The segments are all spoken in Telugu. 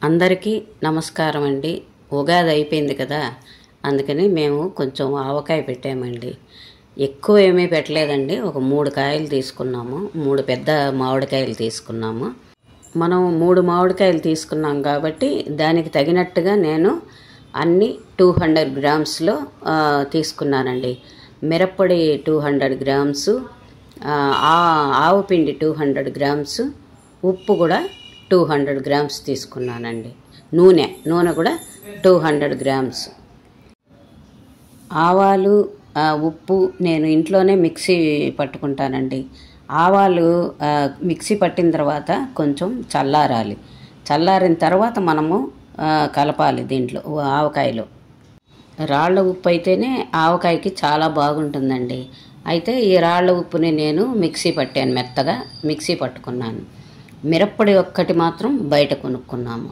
అందరికీ నమస్కారం అండి. ఉగాది అయిపోయింది కదా, అందుకని మేము కొంచెం ఆవకాయ పెట్టామండి. ఎక్కువ ఏమీ పెట్టలేదండి. ఒక 3 కాయలు తీసుకున్నాము, 3 పెద్ద మామిడికాయలు తీసుకున్నాము. మనం 3 మామిడికాయలు తీసుకున్నాం కాబట్టి దానికి తగినట్టుగా నేను అన్ని 200 గ్రామ్స్లో తీసుకున్నానండి. మిరప్పొడి 200 గ్రామ్స్, ఆవుపిండి 200 గ్రామ్స్, ఉప్పు కూడా 200 గ్రామ్స్ తీసుకున్నానండి. నూనె కూడా 200 గ్రామ్స్. ఆవాలు, ఉప్పు నేను ఇంట్లోనే మిక్సీ పట్టుకుంటానండి. ఆవాలు మిక్సీ పట్టిన తర్వాత కొంచెం చల్లారాలి. చల్లారిన తర్వాత మనము కలపాలి దీంట్లో ఆవకాయలో. రాళ్ళ ఉప్పు అయితేనే ఆవకాయకి చాలా బాగుంటుందండి. అయితే ఈ రాళ్ళ ఉప్పుని నేను మెత్తగా మిక్సీ పట్టుకున్నాను. మిరప్పొడి ఒక్కటి మాత్రం బయట కొనుక్కున్నాము,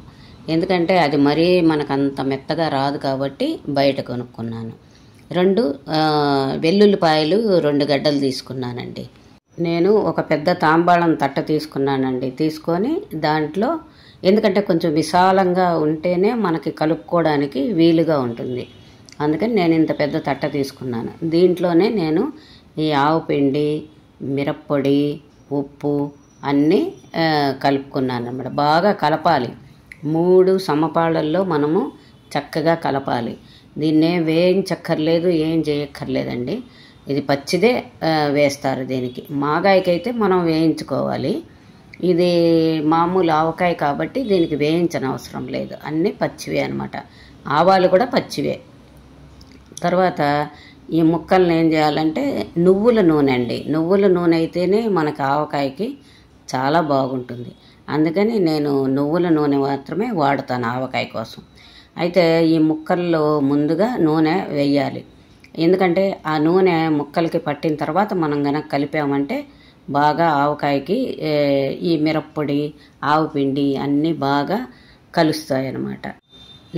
ఎందుకంటే అది మరీ మనకంత మెత్తగా రాదు కాబట్టి బయట కొనుక్కున్నాను. 2 వెల్లుల్లిపాయలు 2 గడ్డలు తీసుకున్నానండి. నేను ఒక పెద్ద తాంబాళం తట్ట తీసుకున్నానండి. తీసుకొని దాంట్లో, ఎందుకంటే కొంచెం విశాలంగా ఉంటేనే మనకి కలుపుకోవడానికి వీలుగా ఉంటుంది, అందుకని నేను ఇంత పెద్ద తట్ట తీసుకున్నాను. దీంట్లోనే నేను ఈ ఆవుపిండి, మిరప్పొడి, ఉప్పు అన్నీ కలుపుకున్నాను అన్నమాట. బాగా కలపాలి. 3 సమపాళ్ళల్లో మనము చక్కగా కలపాలి. దీన్నే వేయించక్కర్లేదు, ఏం చేయక్కర్లేదండి. ఇది పచ్చిదే వేస్తారు దీనికి. మాగాయకైతే మనం వేయించుకోవాలి. ఇది మామూలు ఆవకాయ కాబట్టి దీనికి వేయించనవసరం లేదు, అన్నీ పచ్చివే అనమాట. ఆవాలు కూడా పచ్చివే. తర్వాత ఈ ముక్కల్ని ఏం చేయాలంటే నువ్వుల నూనె అండి. నువ్వుల నూనె అయితేనే మనకు ఆవకాయకి చాలా బాగుంటుంది, అందుకని నేను నువ్వుల నూనె మాత్రమే వాడతాను ఆవకాయ కోసం. అయితే ఈ ముక్కల్లో ముందుగా నూనె వేయాలి, ఎందుకంటే ఆ నూనె ముక్కలకి పట్టిన తర్వాత మనం కనుక కలిపామంటే బాగా ఆవకాయకి ఈ మిరప్పొడి, ఆవుపిండి అన్నీ బాగా కలుస్తాయి అన్నమాట.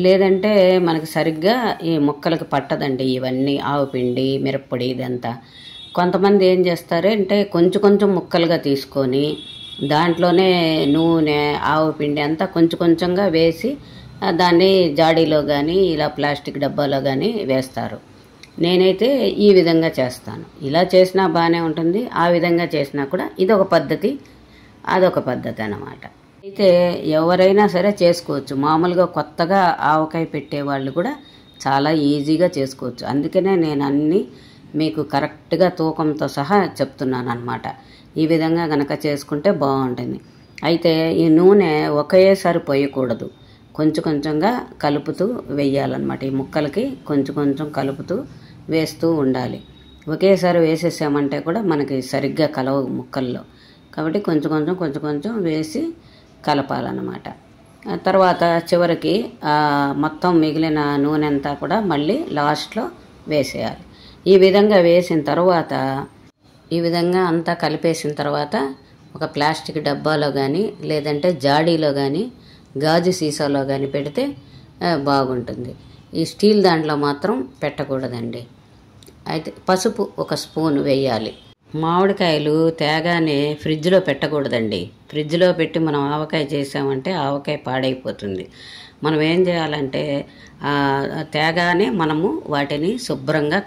లేదంటే మనకి సరిగ్గా ఈ ముక్కలకి పట్టదండి ఇవన్నీ, ఆవుపిండి, మిరప్పొడి ఇదంతా. కొంతమంది ఏం చేస్తారంటే కొంచెం ముక్కలుగా తీసుకొని దాంట్లోనే నూనె, ఆవుపిండి అంతా కొంచెంగా వేసి దాన్ని జాడీలో కానీ ఇలా ప్లాస్టిక్ డబ్బాలో కానీ వేస్తారు. నేనైతే ఈ విధంగా చేస్తాను. ఇలా చేసినా బాగానే ఉంటుంది, ఆ విధంగా చేసినా కూడా ఇదొక పద్ధతి, అదొక పద్ధతి అన్నమాట. అయితే ఎవరైనా సరే చేసుకోవచ్చు. మామూలుగా కొత్తగా ఆవకాయ పెట్టేవాళ్ళు కూడా చాలా ఈజీగా చేసుకోవచ్చు. అందుకనే నేను అన్నీ మీకు కరెక్ట్గా తూకంతో సహా చెప్తున్నాను అన్నమాట. ఈ విధంగా కనుక చేసుకుంటే బాగుంటుంది. అయితే ఈ నూనె ఒకేసారి పోయకూడదు, కొంచెంగా కలుపుతూ వేయాలన్నమాట. ఈ ముక్కలకి కొంచెం కలుపుతూ వేస్తూ ఉండాలి. ఒకేసారి వేసేసామంటే కూడా మనకి సరిగ్గా కలవు ముక్కల్లో, కాబట్టి కొంచెం వేసి కలపాలన్నమాట. తర్వాత చివరికి మొత్తం మిగిలిన నూనె అంతా కూడా మళ్ళీ లాస్ట్లో వేసేయాలి. ఈ విధంగా వేసిన తర్వాత, ఈ విధంగా అంతా కలిపేసిన తర్వాత ఒక ప్లాస్టిక్ డబ్బాలో కానీ లేదంటే జాడీలో కానీ గాజు సీసాలో కానీ పెడితే బాగుంటుంది. ఈ స్టీల్ దాంట్లో మాత్రం పెట్టకూడదండి. అయితే పసుపు 1 స్పూన్ వేయాలి. మామిడికాయలు తేగానే ఫ్రిడ్జ్లో పెట్టకూడదండి. ఫ్రిడ్జ్లో పెట్టి మనం ఆవకాయ చేసామంటే ఆవకాయ పాడైపోతుంది. మనం ఏం చేయాలంటే తేగానే మనము వాటిని శుభ్రంగా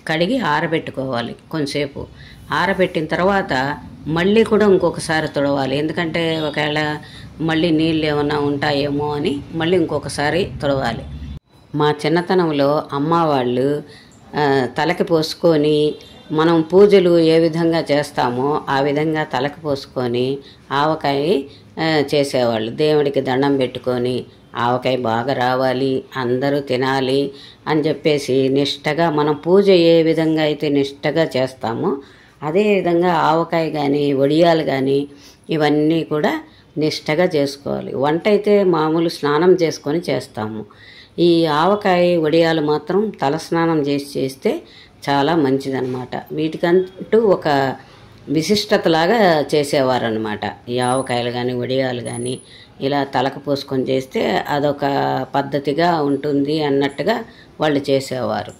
కడిగి ఆరబెట్టుకోవాలి. కొంచెంసేపు ఆరబెట్టిన తర్వాత మళ్ళీ కూడా ఇంకొకసారి తుడవాలి, ఎందుకంటే ఒకవేళ మళ్ళీ నీళ్ళు ఏమైనా ఉంటాయేమో అని మళ్ళీ ఇంకొకసారి తుడవాలి. మా చిన్నతనంలో అమ్మ వాళ్ళు తలకి పోసుకొని, మనం పూజలు ఏ విధంగా చేస్తామో ఆ విధంగా తలకి పోసుకొని ఆవకాయ చేసేవాళ్ళు. దేవుడికి దండం పెట్టుకొని ఆవకాయ బాగా రావాలి, అందరూ తినాలి అని చెప్పేసి నిష్టగా, మనం పూజ ఏ విధంగా అయితే నిష్టగా చేస్తామో అదే విధంగా ఆవకాయ కానీ వడియాలు కానీ ఇవన్నీ కూడా నిష్టగా చేసుకోవాలి. వంట అయితే మామూలు స్నానం చేసుకొని చేస్తాము. ఈ ఆవకాయ వడియాలు మాత్రం తలస్నానం చేస్తే చాలా మంచిదన్నమాట. వీటికంటూ ఒక విశిష్టతలాగా చేసేవారనమాట. ఈ ఆవకాయలు కానీ వడియాలు కానీ ఇలా తలకు పోసుకొని చేస్తే అదొక పద్ధతిగా ఉంటుంది అన్నట్టుగా వాళ్ళు చేసేవారు.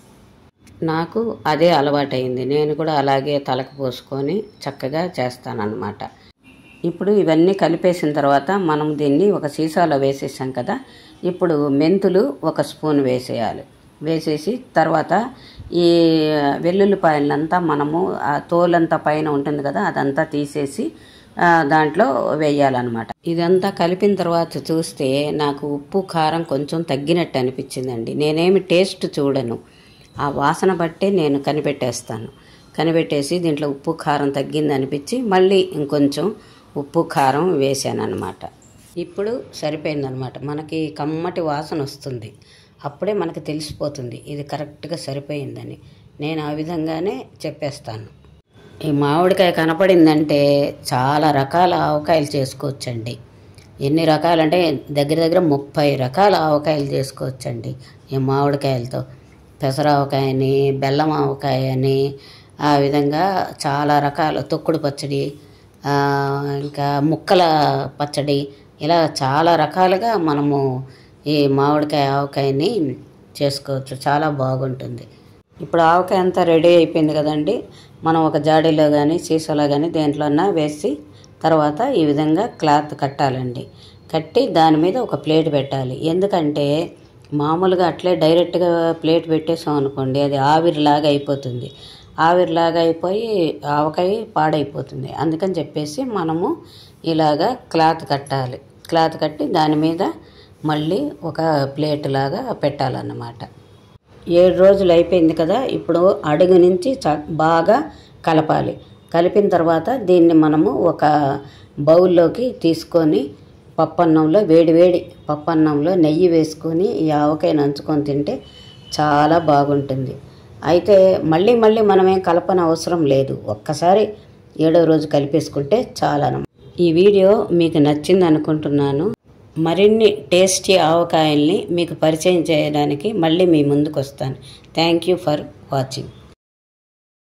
నాకు అదే అలవాటైంది. నేను కూడా అలాగే తలకు పోసుకొని చక్కగా చేస్తానన్నమాట. ఇప్పుడు ఇవన్నీ కలిపేసిన తర్వాత మనం దీన్ని ఒక సీసాలో వేసేసాం కదా. ఇప్పుడు మెంతులు 1 స్పూన్ వేసేయాలి. వేసేసి తర్వాత ఈ వెల్లుల్లిపాయలంతా మనము ఆ తోలంతా పైన ఉంటుంది కదా, అదంతా తీసేసి దాంట్లో వేయాలన్నమాట. ఇదంతా కలిపిన తర్వాత చూస్తే నాకు ఉప్పు కారం కొంచెం తగ్గినట్టు అనిపించిందండి. నేనేమి టేస్ట్ చూడను, ఆ వాసన బట్టే నేను కనిపెట్టేస్తాను. కనిపెట్టేసి దీంట్లో ఉప్పు కారం తగ్గింది అనిపించి మళ్ళీ ఇంకొంచెం ఉప్పు కారం వేసాను అన్నమాట. ఇప్పుడు సరిపోయిందనమాట. మనకి కమ్మటి వాసన వస్తుంది. అప్పుడే మనకి తెలిసిపోతుంది ఇది కరెక్ట్గా సరిపోయిందని. నేను ఆ విధంగానే చెప్పేస్తాను. ఈ మామిడికాయ కనపడిందంటే చాలా రకాల ఆవకాయలు చేసుకోవచ్చండి. ఎన్ని రకాలంటే దగ్గర దగ్గర 30 రకాల ఆవకాయలు చేసుకోవచ్చండి ఈ మామిడికాయలతో. పెసర ఆవకాయని, బెల్లం ఆవకాయని, ఆ విధంగా చాలా రకాల తొక్కుడు పచ్చడి, ఇంకా ముక్కల పచ్చడి, ఇలా చాలా రకాలుగా మనము ఈ మామిడికాయ ఆవకాయని చేసుకోవచ్చు. చాలా బాగుంటుంది. ఇప్పుడు ఆవకాయ అంతా రెడీ అయిపోయింది కదండి. మనం ఒక జాడీలో కానీ సీసాలో కానీ దేంట్లోన్నా వేసి తర్వాత ఈ విధంగా క్లాత్ కట్టాలండి. కట్టి దాని మీద ఒక ప్లేట్ పెట్టాలి. ఎందుకంటే మామూలుగా అట్లే డైరెక్ట్గా ప్లేట్ పెట్టేసాం అనుకోండి, అది ఆవిరిలాగా అయిపోతుంది. ఆవిరిలాగా అయిపోయి ఆవకాయ పాడైపోతుంది. అందుకని చెప్పేసి మనము ఇలాగా క్లాత్ కట్టాలి. క్లాత్ కట్టి దాని మీద మళ్ళీ ఒక ప్లేట్ లాగా పెట్టాలన్నమాట. 7 రోజులు అయిపోయింది కదా. ఇప్పుడు అడుగు నుంచి బాగా కలపాలి. కలిపిన తర్వాత దీన్ని మనము ఒక బౌల్లోకి తీసుకొని పప్పన్నంలో, వేడివేడి పప్పన్నంలో నెయ్యి వేసుకొని ఈ ఆవకాయను నంచుకొని తింటే చాలా బాగుంటుంది. అయితే మళ్ళీ మనమేం కలపన అవసరం లేదు. ఒక్కసారి 7వ రోజు కలిపేసుకుంటే చాలా. ఈ వీడియో మీకు నచ్చింది అనుకుంటున్నాను. మరిన్ని టేస్టీ ఆవకాయల్ని మీకు పరిచయం చేయడానికి మళ్ళీ మీ ముందుకు వస్తాను. Thank you for watching.